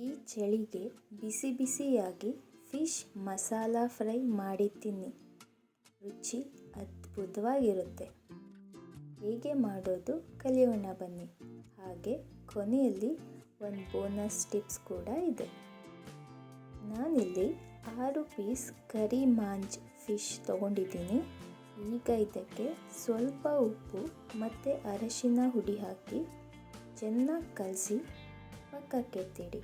ಈ ಚಳಿಗೆ ಬಿಸಿ ಬಿಸಿಯಾಗಿ ಫಿಶ್ ಮಸಾಲ ಫ್ರೈ ಮಾಡಿ ತಿನ್ನಿ. ರುಚಿ ಅದ್ಭುತವಾಗಿರುತ್ತೆ. ಹೇಗೆ ಮಾಡೋದು ಕಲಿಯೋಣ ಬನ್ನಿ. ಹಾಗೆ ಕೊನೆಯಲ್ಲಿ ಒಂದು ಬೋನಸ್ ಟಿಪ್ಸ್ ಕೂಡ ಇದೆ. ನಾನಿಲ್ಲಿ 6 ಪೀಸ್ ಕರಿ ಮಾಂಜ್ ಫಿಶ್ ತೊಗೊಂಡಿದ್ದೀನಿ. ಈಗ ಇದಕ್ಕೆ ಸ್ವಲ್ಪ ಉಪ್ಪು ಮತ್ತು ಅರಶಿನ ಹುಡಿ ಹಾಕಿ ಚೆನ್ನಾಗಿ ಕಲಸಿ ಪಕ್ಕಕ್ಕೆತ್ತಿಡಿ.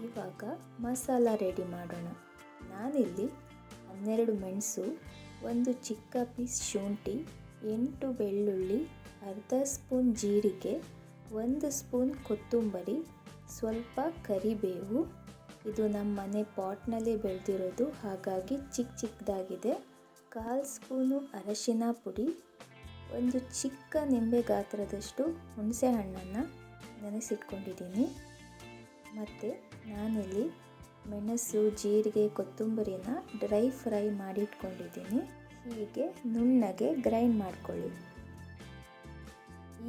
ಇವಾಗ ಮಸಾಲ ರೆಡಿ ಮಾಡೋಣ. ನಾನಿಲ್ಲಿ 12 ಮೆಣಸು, ಒಂದು ಚಿಕ್ಕ ಪೀಸ್ ಶುಂಠಿ, 8 ಬೆಳ್ಳುಳ್ಳಿ, ಅರ್ಧ ಸ್ಪೂನ್ ಜೀರಿಗೆ, 1 ಸ್ಪೂನ್ ಕೊತ್ತಂಬರಿ, ಸ್ವಲ್ಪ ಕರಿಬೇವು. ಇದು ನಮ್ಮ ಮನೆ ಪಾಟ್ನಲ್ಲೇ ಬೆಳೆದಿರೋದು, ಹಾಗಾಗಿ ಚಿಕ್ಕದಾಗಿದೆ. 1/4 ಸ್ಪೂನು ಅರಶಿನ ಪುಡಿ, ಒಂದು ಚಿಕ್ಕ ನಿಂಬೆ ಗಾತ್ರದಷ್ಟು ಹುಣಸೆ ಹಣ್ಣನ್ನು ನೆನೆಸಿಟ್ಕೊಂಡಿದ್ದೀನಿ. ಮತ್ತು ನಾನಿಲ್ಲಿ ಮೆಣಸು, ಜೀರಿಗೆ, ಕೊತ್ತಂಬರಿನ ಡ್ರೈ ಫ್ರೈ ಮಾಡಿಟ್ಕೊಂಡಿದ್ದೀನಿ. ಹೀಗೆ ನುಣ್ಣಗೆ ಗ್ರೈಂಡ್ ಮಾಡ್ಕೊಳ್ಳಿ.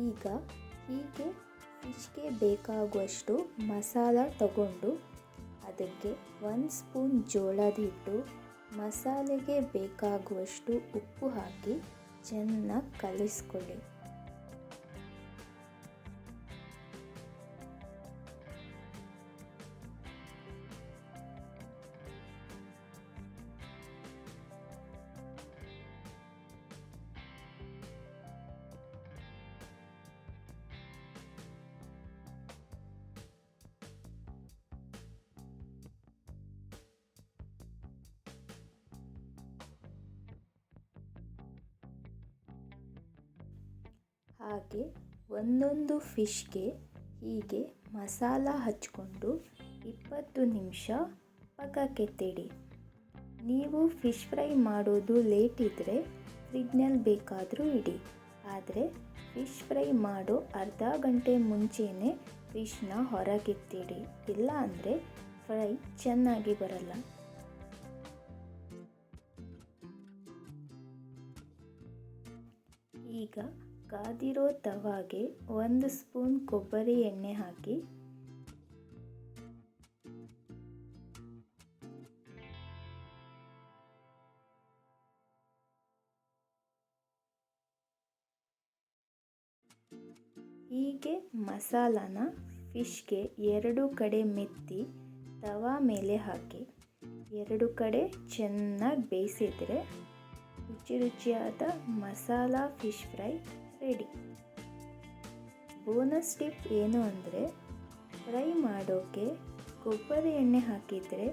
ಈಗ ಹೀಗೆ ಫಿಶ್ಗೆ ಬೇಕಾಗುವಷ್ಟು ಮಸಾಲ ತಗೊಂಡು ಅದಕ್ಕೆ 1 ಸ್ಪೂನ್ ಜೋಳದ ಹಿಟ್ಟು, ಮಸಾಲೆಗೆ ಬೇಕಾಗುವಷ್ಟು ಉಪ್ಪು ಹಾಕಿ ಚೆನ್ನಾಗಿ ಕಲಿಸ್ಕೊಳ್ಳಿ. ಹಾಗೆ ಒಂದೊಂದು ಫಿಶ್ಗೆ ಹೀಗೆ ಮಸಾಲ ಹಚ್ಕೊಂಡು 20 ನಿಮಿಷ ಪಕ್ಕಕ್ಕೆತ್ತಿಡಿ. ನೀವು ಫಿಶ್ ಫ್ರೈ ಮಾಡೋದು ಲೇಟ್ ಇದ್ದರೆ ಫ್ರಿಡ್ಜ್ನಲ್ಲಿ ಬೇಕಾದರೂ ಇಡಿ. ಆದರೆ ಫಿಶ್ ಫ್ರೈ ಮಾಡೋ ಅರ್ಧ ಗಂಟೆ ಮುಂಚೆನೇ ಫಿಶ್ನ ಹೊರಗೆತ್ತಿಡಿ, ಇಲ್ಲ ಅಂದರೆ ಫ್ರೈ ಚೆನ್ನಾಗಿ ಬರಲ್ಲ. ಈಗ ಕಾದಿರೋ ತವಾಗೆ 1 ಸ್ಪೂನ್ ಕೊಬ್ಬರಿ ಎಣ್ಣೆ ಹಾಕಿ ಹೀಗೆ ಮಸಾಲಾನ ಫಿಶ್ಗೆ 2 ಕಡೆ ಮೆತ್ತಿ ತವಾ ಮೇಲೆ ಹಾಕಿ 2 ಕಡೆ ಚೆನ್ನಾಗಿ ಬೇಯಿಸಿದರೆ ರುಚಿಯಾದ masala fish fry ready. Bonus tip ಏನು ಅಂದರೆ, ಫ್ರೈ ಮಾಡೋಕ್ಕೆ ಕೊಬ್ಬರಿ ಎಣ್ಣೆ ಹಾಕಿದರೆ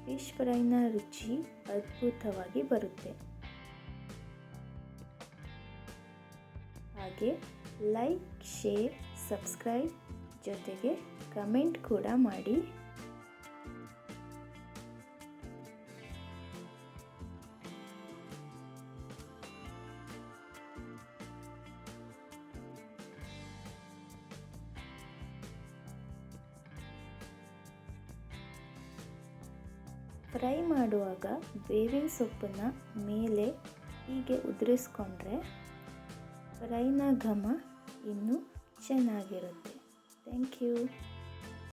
ಫಿಶ್ ಫ್ರೈನ ರುಚಿ ಅದ್ಭುತವಾಗಿ ಬರುತ್ತೆ. ಹಾಗೆ ಲೈಕ್, ಶೇರ್, ಸಬ್ಸ್ಕ್ರೈಬ್ ಜೊತೆಗೆ ಕಮೆಂಟ್ ಕೂಡ ಮಾಡಿ. ಫ್ರೈ ಮಾಡುವಾಗ ಬೇವಿನ ಸೊಪ್ಪನ್ನು ಮೇಲೆ ಹೀಗೆ ಉದುರಿಸ್ಕೊಂಡ್ರೆ ಫ್ರೈನ ಘಮ ಇನ್ನೂ ಚೆನ್ನಾಗಿರುತ್ತೆ. Thank you.